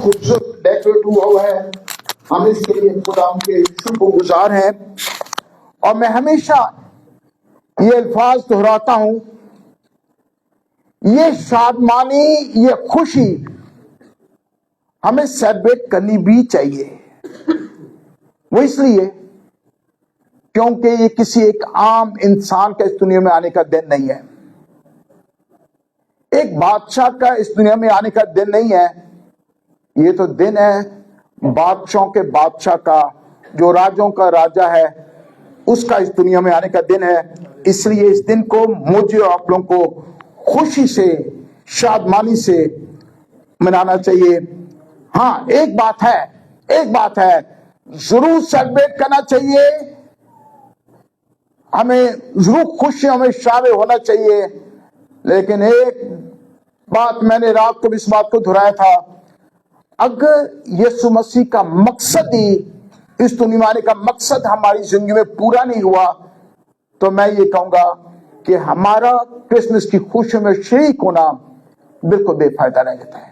خوبصورت ڈیکوریٹ ہوا ہے، ہم اس کے لیے خدا کے شکر گزار ہیں. اور میں ہمیشہ یہ الفاظ دہراتا ہوں، یہ شادمانی، یہ خوشی ہمیں سیلیبریٹ کرنی بھی چاہیے. وہ اس لیے کیونکہ یہ کسی ایک عام انسان کا اس دنیا میں آنے کا دن نہیں ہے، ایک بادشاہ کا اس دنیا میں آنے کا دن نہیں ہے. یہ تو دن ہے بادشاہوں کے بادشاہ کا، جو راجوں کا راجا ہے، اس کا اس دنیا میں آنے کا دن ہے. اس لیے اس دن کو مجھے اور آپ لوگوں کو خوشی سے، شادمانی سے منانا چاہیے. ہاں ایک بات ہے ضرور سیلیبریٹ کرنا چاہیے، ہمیں ضرور خوشیوں میں شامل ہونا چاہیے. لیکن ایک بات میں نے رات کو بھی اس بات کو دہرایا تھا، اگر یسوع مسیح کا مقصد ہی، اس دنیا میں آنے کا مقصد ہماری زندگی میں پورا نہیں ہوا، تو میں یہ کہوں گا کہ ہمارا کرسمس کی خوشیوں میں شریک ہونا بالکل بے فائدہ رہ جاتا ہے.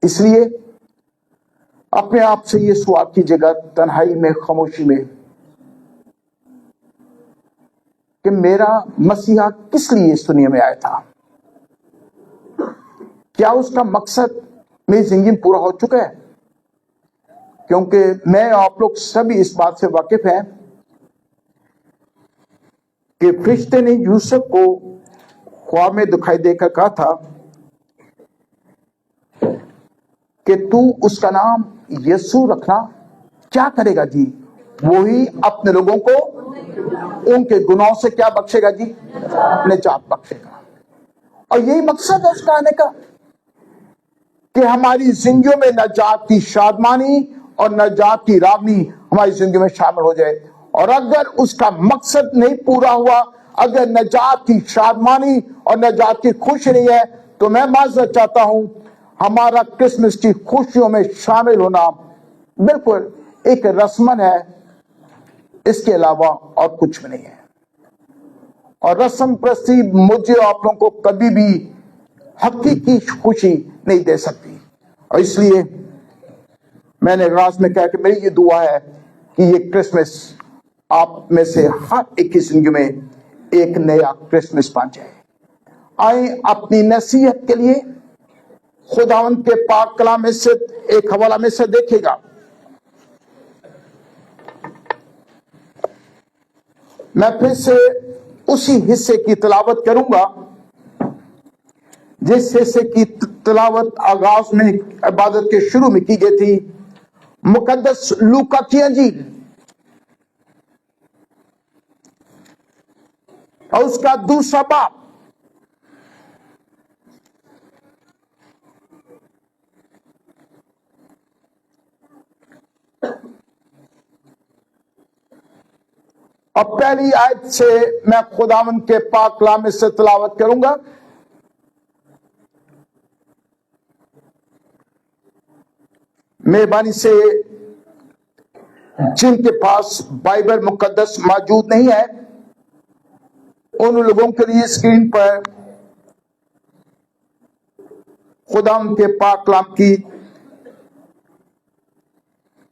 اس لیے اپنے آپ سے یہ سوال کیجیے گا تنہائی میں، خاموشی میں، کہ میرا مسیحا کس لیے اس دنیا میں آیا تھا؟ کیا اس کا مقصد میری زندگی میں پورا ہو چکا ہے؟ کیونکہ میں آپ لوگ سبھی اس بات سے واقف ہیں کہ فرشتے نے یوسف کو خواب میں دکھائی دے کر کہا تھا کہ تو اس کا نام یسوع رکھنا. کیا کرے گا جی؟ وہی اپنے لوگوں کو ان کے گناہوں سے کیا بخشے گا جی؟ نجات بخشے گا. اور یہی مقصد ہے اس کا آنے کا، کہ ہماری زندگیوں میں نجات کی شادمانی اور نجات کی راگنی ہماری زندگی میں شامل ہو جائے. اور اگر اس کا مقصد نہیں پورا ہوا، اگر نجات کی شادمانی اور نجات کی خوشی نہیں ہے، تو میں معذرت چاہتا ہوں، ہمارا کرسمس کی خوشیوں میں شامل ہونا بالکل ایک رسمن ہے، اس کے علاوہ اور کچھ بھی نہیں ہے. اور رسم پرستی مجھے آپ لوگوں کو کبھی بھی حقیقی خوشی نہیں دے سکتی. اور اس لیے میں نے راز میں کہا کہ میری یہ دعا ہے کہ یہ کرسمس آپ میں سے ہر ایک کی زندگی میں ایک نیا کرسمس بن جائے. آئیں اپنی نصیحت کے لیے خداوند کے پاک کلام میں سے ایک حوالہ میں سے دیکھے گا. میں پھر سے اسی حصے کی تلاوت کروں گا جس حصے کی تلاوت آغاز میں عبادت کے شروع میں کی گئی تھی، مقدس لوکا کی انجیل اور اس کا دوسرا باب. اور پہلی آیت سے میں خداوند کے پاک کلام میں سے تلاوت کروں گا. مہربانی سے جن کے پاس بائبل مقدس موجود نہیں ہے، ان لوگوں کے لیے اسکرین پر خداوند کے پاک کلام کی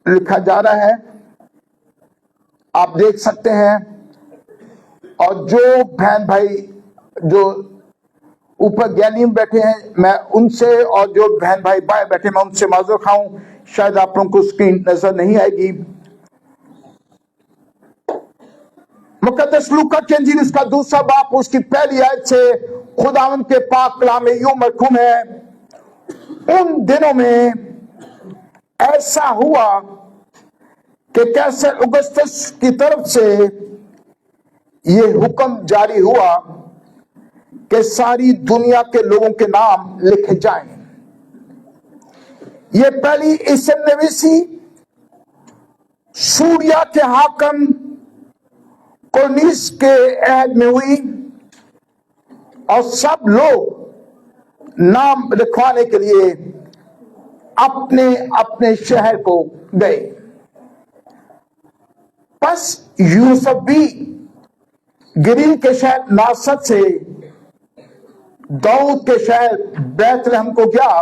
لکھا جا رہا ہے، آپ دیکھ سکتے ہیں. اور جو بہن بھائی جو اوپر گیلری میں بیٹھے ہیں، میں ان سے، اور جو بہن بھائی باہر بیٹھے میں ان سے معذرت خواہ ہوں، شاید آپ لوگوں کو اسکرین نظر نہیں آئے گی. مقدس لوکا کی انجیل اس کا دوسرا باب، اس کی پہلی آیت سے خداوند کے پاک کلام میں یوں مرقوم ہے، ان دنوں میں ایسا ہوا کہ کیسر اگستس کی طرف سے یہ حکم جاری ہوا کہ ساری دنیا کے لوگوں کے نام لکھے جائیں. یہ پہلی اسم نویسی سوریا کے حاکم کورنیس کے عہد میں ہوئی، اور سب لوگ نام لکھوانے کے لیے اپنے اپنے شہر کو گئے. پس یوسف بھی گلیل کے شہر ناصرت سے داؤد کے شہر بیت لحم کو گیا،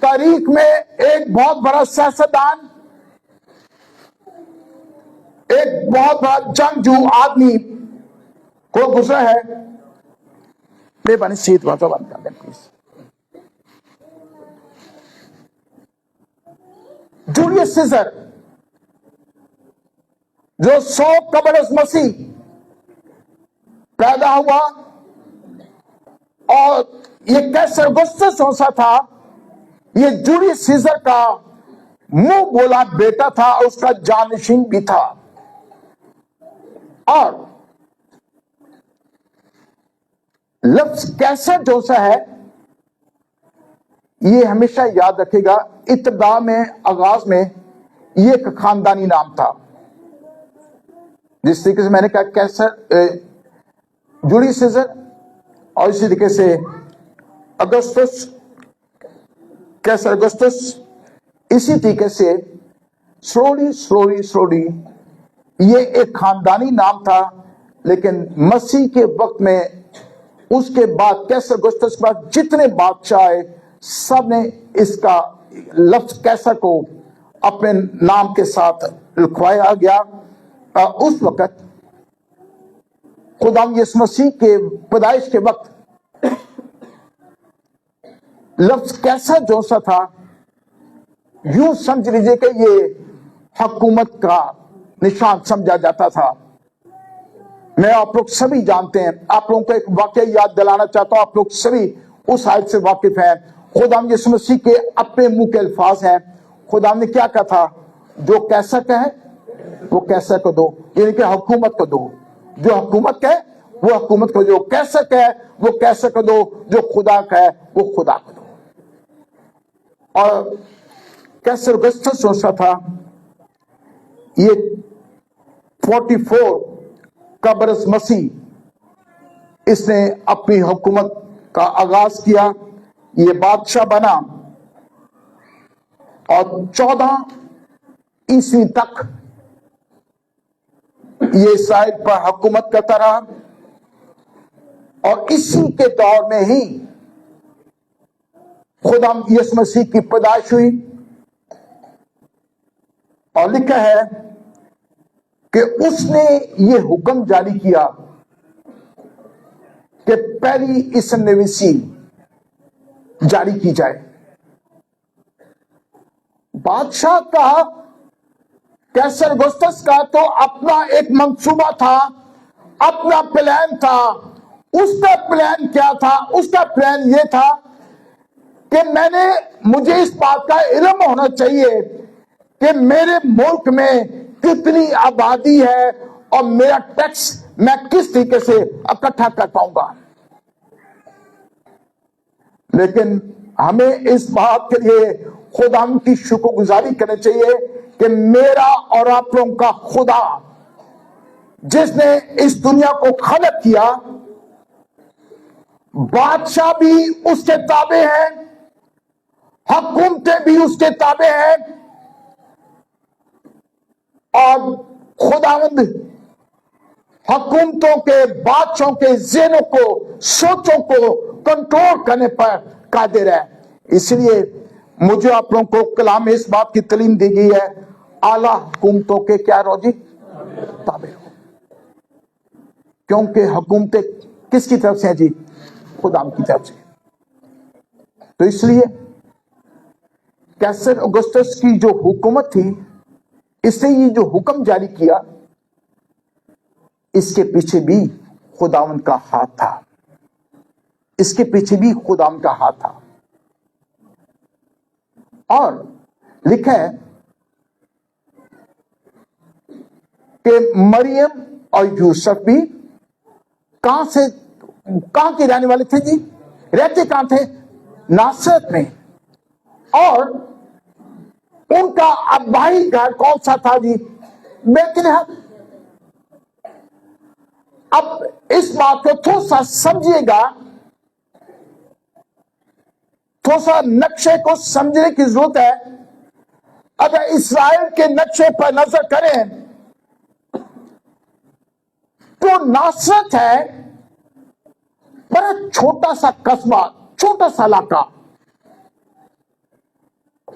تاریخ میں ایک بہت بڑا سیاستدان، ایک بہت بڑا جنگجو آدمی کو گزرا ہے. مہربانی سیٹ بات بند کر دیں پلیز. جولیس سیزر جو 100 قبل از مسیح پیدا ہوا، اور یہ کیسر اگسطس ہوسا تھا، یہ جولیس سیزر کا منہ بولا بیٹا تھا، اس کا جانشین بھی تھا. اور لفظ کیسر جو سا ہے یہ ہمیشہ یاد رکھے گا، ابتدا میں، آغاز میں یہ ایک خاندانی نام تھا. جس طریقے سے میں نے کہا کیسر جولیس سیزر، اور اسی طریقے سے اگسطس، کیسر اگسطس، اسی طریقے سے سلولی یہ ایک خاندانی نام تھا. لیکن مسیح کے وقت میں اس کے بعد کیسر اگسطس کے بعد جتنے بادشاہ آئے سب نے اس کا لفظ کیسر کو اپنے نام کے ساتھ لکھوایا گیا. اس وقت خدا یسوع مسیح کے پیدائش کے وقت لفظ کیسر جو سا تھا، یوں سمجھ لیجیے کہ یہ حکومت کا نشان سمجھا جاتا تھا. میں آپ لوگ سبھی جانتے ہیں، آپ لوگوں کو ایک واقعہ یاد دلانا چاہتا ہوں، آپ لوگ سبھی اس آیت سے واقف ہیں. خدا یسوع مسیح کے اپنے منہ کے الفاظ ہیں. خدا نے کیا کہا تھا؟ جو کیسر کہے وہ کیسر کو دو، یعنی کہ حکومت کو دو. جو حکومت کہے وہ حکومت کو دو، کیسر کہے وہ کیسر کو دو، جو خدا کہے وہ خدا کو دو. اور کیسر اگسطس سوچا تھا، یہ 44 قبل از مسیح اس نے اپنی حکومت کا آغاز کیا، یہ بادشاہ بنا، اور 14 عیسوی تک یہ اسرائیل پر حکومت کرتا رہا. اور اسی کے دور میں ہی خدا یسوع مسیح کی پیدائش ہوئی. اور لکھا ہے کہ اس نے یہ حکم جاری کیا کہ پہلی اسم نویسی جاری کی جائے. بادشاہ کا، کیسر اگسطس کا تو اپنا ایک منصوبہ تھا، اپنا پلان تھا. اس کا پلان کیا تھا؟ اس کا پلان یہ تھا کہ مجھے اس بات کا علم ہونا چاہیے کہ میرے ملک میں کتنی آبادی ہے اور میرا ٹیکس میں کس طریقے سے اکٹھا کر پاؤں گا. لیکن ہمیں اس بات کے لیے خدا کی شکر گزاری کرنی چاہیے کہ میرا اور آپ لوگوں کا خدا جس نے اس دنیا کو خلق کیا، بادشاہ بھی اس کے تابع ہیں، حکومتیں بھی اس کے تابع ہیں، اور خداوند حکومتوں کے، بادشاہوں کے ذہنوں کو، سوچوں کو کنٹرول کرنے پر قادر ہے. اس لیے مجھے آپ لوگوں کو کلام میں اس بات کی تعلیم دی گئی ہے، اعلیٰ حکومتوں کے کیا رو جی؟ تابع ہو. کیونکہ حکومتیں کس کی طرف سے ہیں جی؟ خدا کی طرف سے. تو اس لیے کیسر اگسطس کی جو حکومت تھی، اس نے یہ جو حکم جاری کیا، اس کے پیچھے بھی خداوند کا ہاتھ تھا. اس کے پیچھے بھی خداوند کا ہاتھ تھا. اور لکھا ہے کہ مریم اور یوسف بھی کہاں کے رہنے والے تھے جی؟ رہتے کہاں تھے؟ ناصرت میں. اور ان کا ابائی گھر کون سا تھا جی؟ بیت لحم. اب اس بات کو تھوڑا سا سمجھیے گا، تھوڑا سا نقشے کو سمجھنے کی ضرورت ہے. اگر اسرائیل کے نقشے پر نظر کریں تو ناصرت ہے بڑا چھوٹا سا قصبہ، چھوٹا سا علاقہ.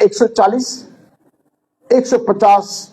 140-150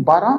12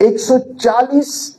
140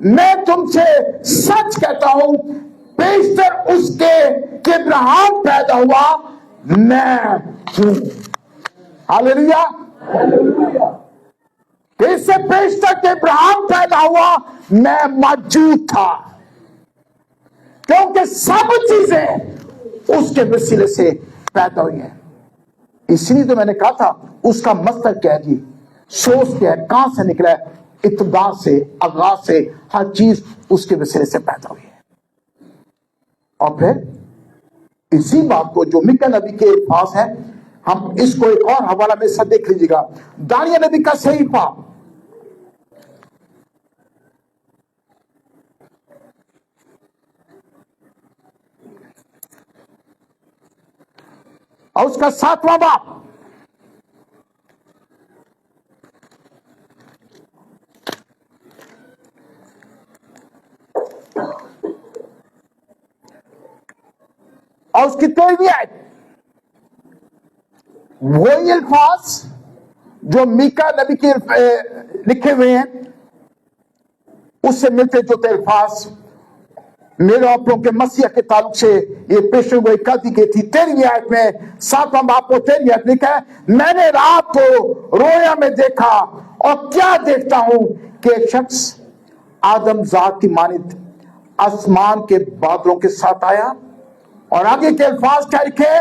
میں تم سے سچ کہتا ہوں بیشتر اس کے کہ ابراہیم پیدا ہوا میں ہوں. ہاللیلویا. کہ اس سے بیشتر کہ ابراہیم پیدا ہوا میں موجود تھا، کیونکہ سب چیزیں اس کے وسیلے سے پیدا ہوئی ہیں. اس لیے تو میں نے کہا تھا اس کا مصدر کیا ہے جی، سورس کیا ہے، کہاں سے نکلا ہے؟ ابتدا سے، آغاز سے، ہر چیز اس کے وسیلے سے پیدا ہوئی ہے. اور پھر اسی بات کو جو میکا نبی کے الفاظ ہیں، ہم اس کو ایک اور حوالہ میں سے دیکھ لیجیے گا. دانیہ نبی کا صحیفہ اور اس کا 7واں باب، اور اس کی 13ویں آیت. وہی الفاظ جو میکا نبی کے لکھے ہوئے ہیں اس سے ملتے جلتے الفاظ میرے اپنوں کے مسیح کے تعلق سے یہ پیشن گوئی کر دی گئی تھی. 13ویں آیت میں 7واں باب کو 13ویں آیت لکھا ہے، میں نے رات کو رویا میں دیکھا اور کیا دیکھتا ہوں کہ ایک شخص آدم ذات کی مانند آسمان کے بادلوں کے ساتھ آیا. اور آگے کے الفاظ کیا لکھے؟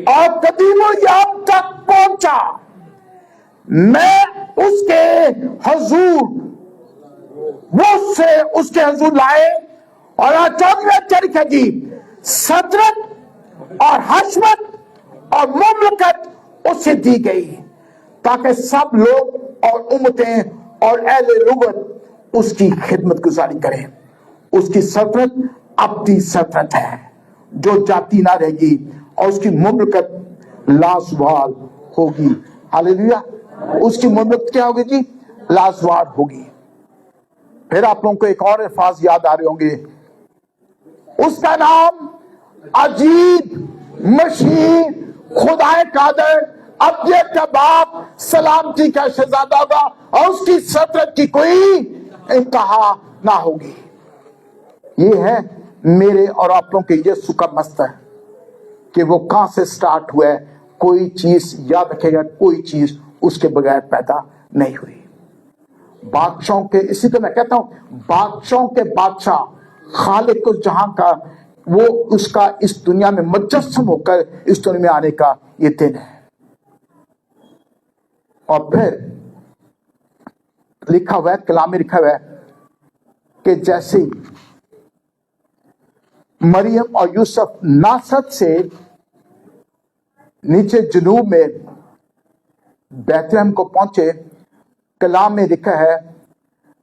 اور قدیم الیام تک پہنچا، میں اس کے حضور، وہ سے اس کے حضور لائے. اور 14ویں کیا لکھا جی؟ سطرت اور حشمت اور مملکت اسے دی گئی تاکہ سب لوگ اور امتیں اور اہل لغت اس کی خدمت گزاری کریں. اس کی سطرت ابدی سطرت ہے جو جاتی نہ رہے گی، اور اس کی مملکت لازوال ہوگی. ہاللیلویا. اس کی مملکت کیا ہوگی جی؟ لازوال ہوگی. پھر آپ لوگوں کو ایک اور الفاظ یاد آ رہے ہوں گے، اس کا نام عجیب، مشیر، خدا قادر، ابدیت کا باپ، سلامتی کا شہزادہ ہوگا، اور اس کی سطرت کی کوئی انتہا نہ ہوگی. یہ ہے میرے اور آپ لوگوں کے یسوع کا مصدر کہ وہ کہاں سے سٹارٹ ہوا ہے. کوئی چیز یاد رکھے گا، کوئی چیز اس کے بغیر پیدا نہیں ہوئی. بادشاہوں کے، اسی طرح میں کہتا ہوں بادشاہوں کے بادشاہ، خالق اس جہاں کا، وہ اس کا اس دنیا میں مجسم ہو کر اس دنیا میں آنے کا یہ دن ہے. اور پھر لکھا ہوا ہے، کلام میں لکھا ہوا ہے کہ جیسے مریم اور یوسف ناصرت سے نیچے جنوب میں بیت لحم کو پہنچے، کلام میں لکھا ہے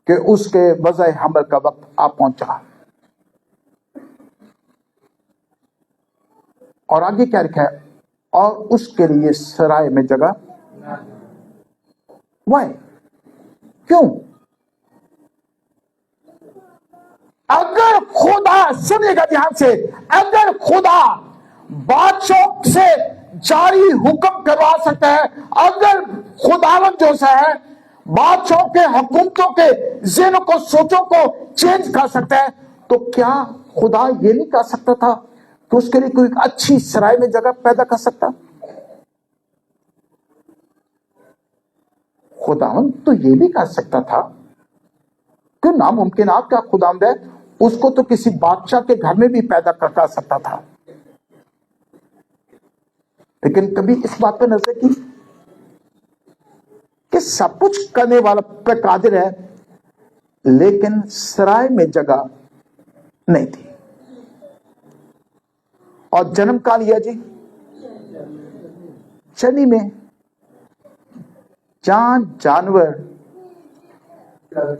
کہ اس کے وضع حمل کا وقت آ پہنچا. اور آگے کیا لکھا ہے؟ اور اس کے لیے سرائے میں جگہ. وائی؟ کیوں؟ اگر خدا، سنیے گا دھیان سے، اگر خدا بادشاہ سے جاری حکم کروا سکتا ہے، اگر خداوند جو سا ہے بادشاہوں کے حکومتوں کے ذہنوں کو، سوچوں کو چینج کر سکتا ہے، تو کیا خدا یہ نہیں کر سکتا تھا کہ اس کے لیے کوئی اچھی سرائے میں جگہ پیدا کر سکتا؟ خداوند تو یہ بھی کر سکتا تھا کہ ناممکنات کا خداوند ہے، اس کو تو کسی بادشاہ کے گھر میں بھی پیدا کر سکتا تھا. لیکن کبھی اس بات پہ نظر کی کہ سب کچھ کرنے والا پہ قادر ہے، لیکن سرائے میں جگہ نہیں تھی. اور جنم کہاں لیا جی؟ چنی میں. جانور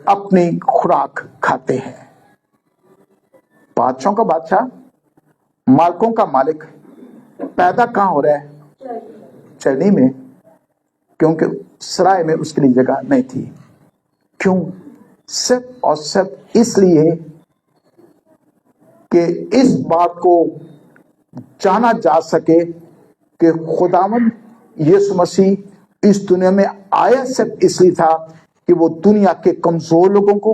اپنی خوراک کھاتے ہیں. بادشاہوں کا بادشاہ، مالکوں کا مالک پیدا کہاں ہو رہا ہے؟ چرنی میں، کیونکہ سرائے میں اس کے لیے جگہ نہیں تھی. کیوں؟ صرف اور صرف اس لیے کہ اس بات کو جانا جا سکے کہ خداوند یسوع مسیح اس دنیا میں آیا صرف اس لیے تھا کہ وہ دنیا کے کمزور لوگوں کو،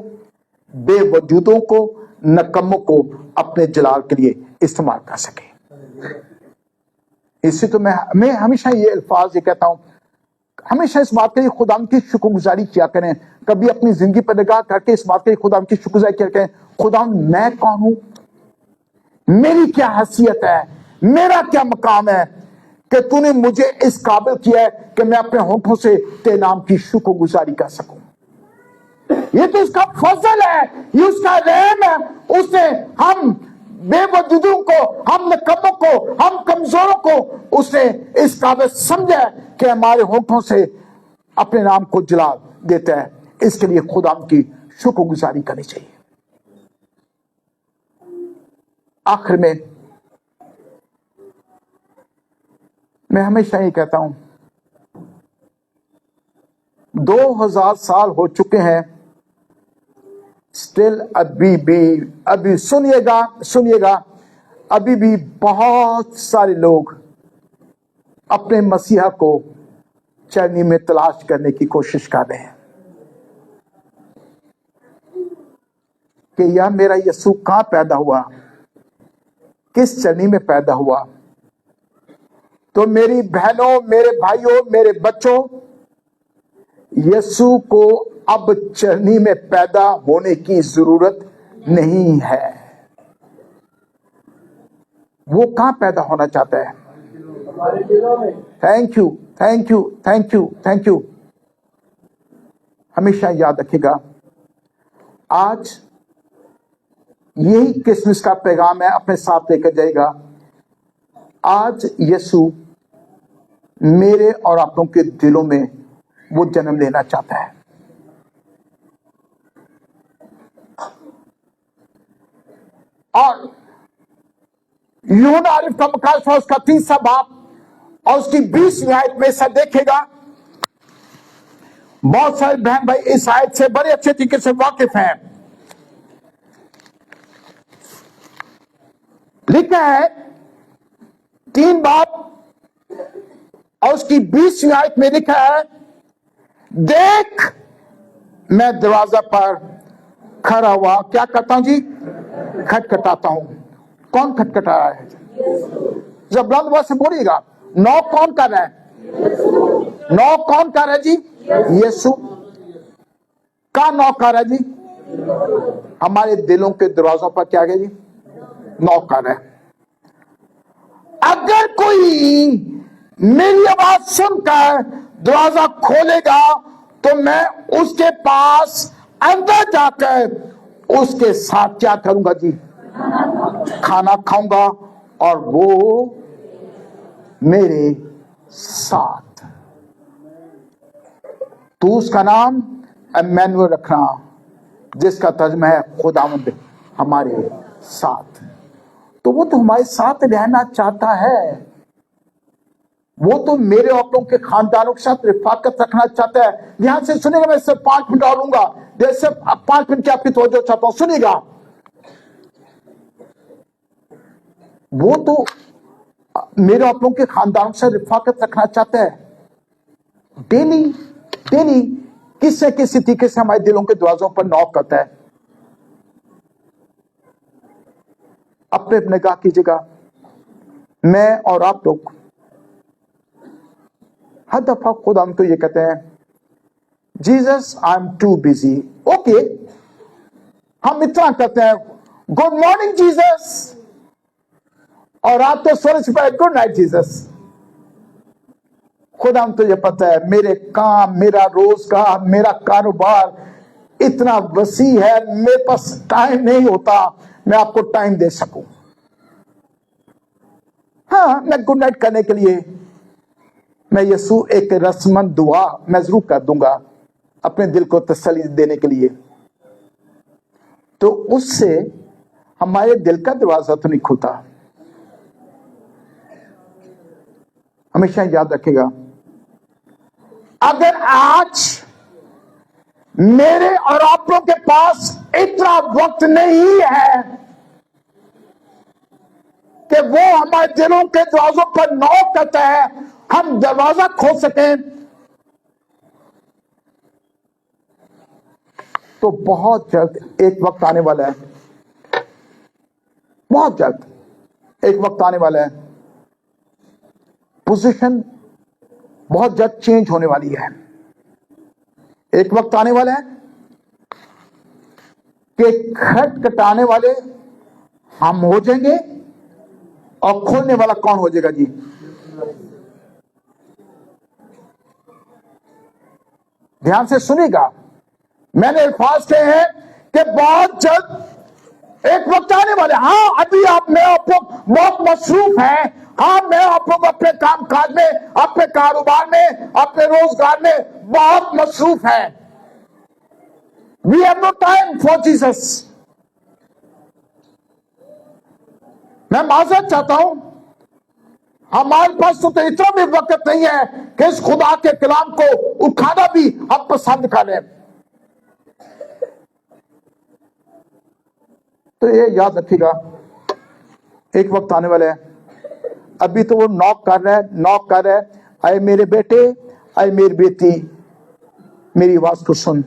بے وجودوں کو, نکموں کو اپنے جلال کے لیے استعمال کر سکے. اسی تو میں ہمیشہ یہ الفاظ یہ کہتا ہوں, ہمیشہ اس بات کے لیے خدا کی شکر گزاری کیا کریں. کبھی اپنی زندگی پر نگاہ کر کے اس بات کے لیے خدا کی شکر گزاری کیا کریں, خدا میں کون ہوں, میری کیا حیثیت ہے, میرا کیا مقام ہے کہ تو نے مجھے اس قابل کیا ہے کہ میں اپنے ہونٹوں سے تیرے نام کی شکر گزاری کر سکوں. یہ تو اس کا فضل ہے, یہ اس کا رحم ہے. اس نے ہم بے وجودوں کو, ہم نکموں کو, ہم کمزوروں کو اس نے اس قابل سمجھا کہ ہمارے ہونٹوں سے اپنے نام کو جلال دیتا ہے. اس کے لیے خدا کی شکر گزاری کرنی چاہیے. آخر میں ہمیشہ یہ کہتا ہوں, 2000 سال ہو چکے ہیں, اسٹل ابھی سنیے گا ابھی بھی بہت سارے لوگ اپنے مسیحا کو چرنی میں تلاش کرنے کی کوشش کر رہے ہیں کہ یا میرا یسوع کہاں پیدا ہوا, کس چرنی میں پیدا ہوا. تو میری بہنوں, میرے بھائیوں, میرے بچوں, یسوع کو اب چرنی میں پیدا ہونے کی ضرورت نہیں ہے. وہ کہاں پیدا ہونا چاہتا ہے؟ Thank you, thank you, thank you, thank you. ہمیشہ یاد رکھے گا, آج یہی کرسمس کا پیغام ہے, اپنے ساتھ لے کر جائے گا. آج یسوع میرے اور آپ لوگوں کے دلوں میں وہ جنم لینا چاہتا ہے. اور یوحنا عارف کا مکاشفہ اس کا 30واں باب اور اس کی 20ویں آیت میں ایسا دیکھے گا. بہت سارے بہن بھائی اس آیت سے بڑے اچھے طریقے سے واقف ہیں. لکھا ہے 3 باب اور اس کی 20ویں آیت میں لکھا ہے, دیکھ میں دروازہ پر کھڑا ہوا کیا کرتا ہوں جی, کھٹکھٹاتا ہوں. کون کھٹکھٹا رہا ہے؟ جب بلند آواز سے بولیے گا. نو کون کر رہا ہے؟ نو کون کر رہا ہے جی؟ یسوع. کا نو کر رہا ہے جی؟ ہمارے دلوں کے دروازوں پر کیا گیا جی؟ نو کر رہا ہے. اگر کوئی میری آواز سن کر دروازہ کھولے گا تو میں اس کے پاس اندر جا کر اس کے ساتھ کیا کروں گا جی؟ کھانا کھاؤں گا اور وہ میرے ساتھ. تو اس کا نام ایمینوئل رکھنا, جس کا ترجمہ ہے خداوند ہمارے ساتھ. تو وہ تو ہمارے ساتھ رہنا چاہتا ہے. وہ تو میرے اور لوگوں کے خاندانوں کے ساتھ رفاقت رکھنا چاہتا ہے. یہاں سے سنیں گا, میں صرف 5 منٹ اور لوں گا, صرف 5 منٹ کی آپ کی توجہ چاہتا ہوں, سنیے گا. وہ تو میرے اور لوگوں کے خاندانوں کے ساتھ رفاقت رکھنا چاہتا ہے. ڈیلی کس سے کسی طریقے سے ہمارے دلوں کے دروازوں پر نوک کرتا ہے. اپنے نگاہ کیجیے گا, میں اور آپ لوگ ہر دفعہ خدا ہم کو یہ کہتے ہیں, Jesus I am too busy. Okay, ہم اتنا کہتے ہیں گڈ مارننگ جیزس, اور رات تو سونے سے پہلے گڈ نائٹ جیزس. خدا ہم تو یہ پتہ ہے میرے کام, میرا روزگار, میرا کاروبار اتنا وسیع ہے, میرے پاس ٹائم نہیں ہوتا میں آپ کو ٹائم دے سکوں. ہاں, میں گڈ نائٹ کرنے کے لیے میں یسوع ایک رسمن دعا میں ضرور کر دوں گا اپنے دل کو تسلی دینے کے لیے. تو اس سے ہمارے دل کا دروازہ تو نہیں کھلتا. ہمیشہ یاد رکھے گا, اگر آج میرے اور آپ لوگوں کے پاس اتنا وقت نہیں ہے کہ وہ ہمارے دلوں کے دروازوں پر نوک کرتا ہے, ہم دروازہ کھول سکیں, تو بہت جلد ایک وقت آنے والا ہے, بہت جلد ایک وقت آنے والا ہے, پوزیشن بہت جلد چینج ہونے والی ہے. ایک وقت آنے والا ہے کہ کھٹ کٹانے والے ہم ہو جائیں گے اور کھولنے والا کون ہو جائے گا جی؟ دھیان سے سنیے گا, میں نے الفاظ کہے ہیں کہ بہت جلد ایک وقت آنے والے. ہاں ابھی میں آپ لوگ بہت مصروف ہیں, ہاں میں آپ لوگ اپنے کام کاج میں, اپنے کاروبار میں, اپنے روزگار میں بہت مصروف ہیں. We have no time for Jesus. میں معذرت چاہتا ہوں, ہمارے پاس تو اتنا بھی وقت نہیں ہے کہ اس خدا کے کلام کو اٹھانا بھی ہم پسند کریں. تو یہ یاد رکھیے گا, ایک وقت آنے والا ہے. ابھی تو وہ نوک کر رہا ہے, اے میرے بیٹے, اے میری بیٹی, میری آواز کو سن,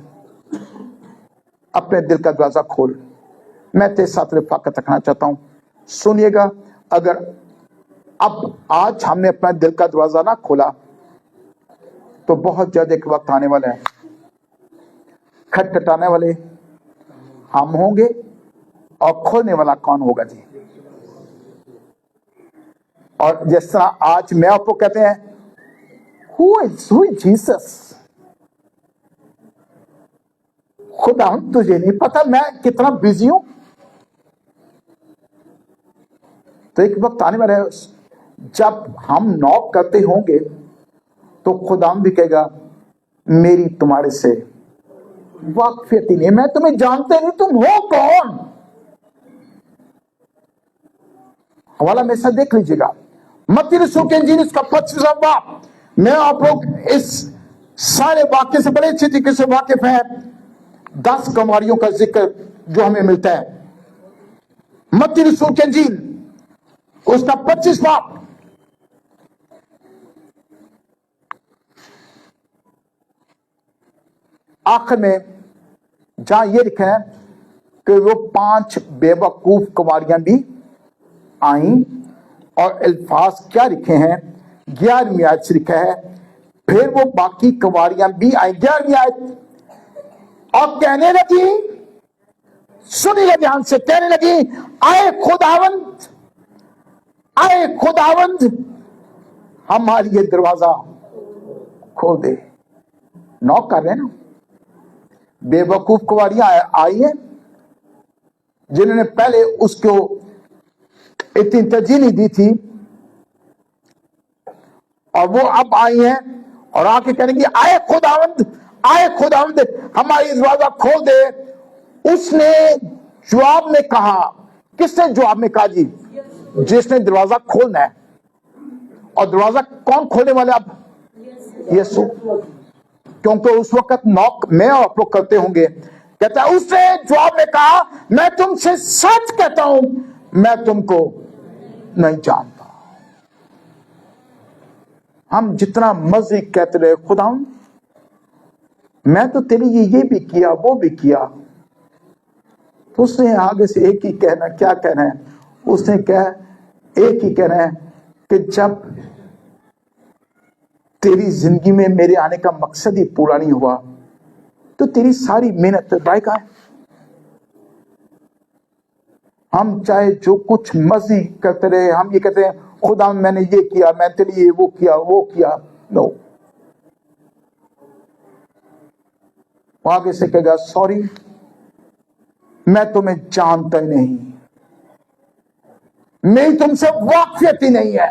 اپنے دل کا دروازہ کھول. میں تیرے ساتھ رفاقت رکھنا چاہتا ہوں. سنیے گا, اگر اب آج ہم نے اپنا دل کا دروازہ نہ کھولا تو بہت جلد ایک وقت آنے والا ہے, کھٹکھٹانے والے ہم ہوں گے اور کھولنے والا کون ہوگا جی؟ اور جس طرح آج میں آپ کو کہتے ہیں who is Jesus, خدا ہوں تجھے نہیں پتا میں کتنا بزی ہوں. تو ایک وقت آنے والا ہے جب ہم نوک کرتے ہوں گے تو خدا بھی کہے گا میری تمہارے سے واقفیت ہی نہیں, میں تمہیں جانتے نہیں, تم ہو کون. حوالہ میں سے دیکھ لیجیے گا, متی رسول کے انجیل اس کا 25واں باب. میں آپ لوگ اس سارے واقعے سے بڑے اچھی طریقے سے واقف ہیں. 10 کماریوں کا ذکر جو ہمیں ملتا ہے, متی رسول کے انجیل اس کا 25 باب. آخر میں جہاں یہ لکھا ہے کہ وہ 5 بے وقوف کنواریاں بھی آئیں, اور الفاظ کیا لکھے ہیں 11ویں آیت سے لکھا ہے, پھر وہ باقی کنواریاں بھی آئیں. 11ویں آیت, اور کہنے لگی, سنی گا دھیان سے, کہنے لگی اے خداوند, اے خداوند ہماری یہ دروازہ کھول دے. نوک کر رہے ہیں نا, بے وقوف کنواریاں آئی ہیں جنہوں نے پہلے اس کو اتنی ترجیح نہیں دی تھی, اور وہ اب آئی ہیں اور آ کے کہنے کی اے خداوند, اے خداوند ہماری دروازہ کھول دے. اس نے جواب میں کہا, کس نے جواب میں کہا جی؟ جس نے دروازہ کھولنا ہے. اور دروازہ کون کھولنے والے؟ اب یسوع, کیونکہ اس وقت نوک میں اور آپ لوگ کرتے ہوں گے. کہتا ہے اس نے جواب میں کہا میں تم سے سچ کہتا ہوں میں تم کو نہیں جانتا. ہم جتنا مرضی کہتے رہے خدا میں تو تیرے لیے یہ بھی کیا وہ بھی کیا, تو اس نے آگے سے ایک ہی کہنا, کیا کہنا ہے؟ اس نے کہا ایک ہی کہنا ہے کہ جب تیری زندگی میں میرے آنے کا مقصد ہی پورا نہیں ہوا تو تیری ساری محنت بیکار ہے. ہم چاہے جو کچھ مرضی کرتے رہے, ہم یہ کہتے ہیں خدا میں نے یہ کیا, میں تیرے لیے وہ کیا وہ کیا. نو, آگے سے کہے گا سوری میں تمہیں جانتا ہی نہیں, میری تم سے واقفیت ہی نہیں ہے.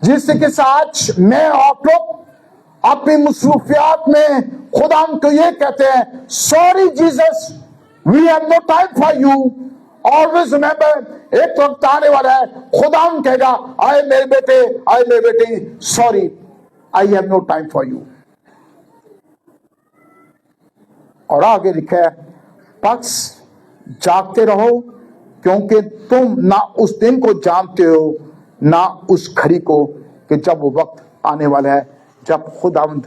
جس کے ساتھ میں آپ لوگ اپنی مصروفیات میں خدا کو یہ کہتے ہیں sorry Jesus we have no time for you. Always remember, ایک وقت آنے والا ہے خدا کہے گا آئے میرے بیٹے, آئے میرے بیٹی, sorry I have no time for you. اور آگے لکھا ہے پس جاگتے رہو کیونکہ تم نہ اس دن کو جانتے ہو نہ اس گھڑی کو کہ جب وہ وقت آنے والا ہے جب خداوند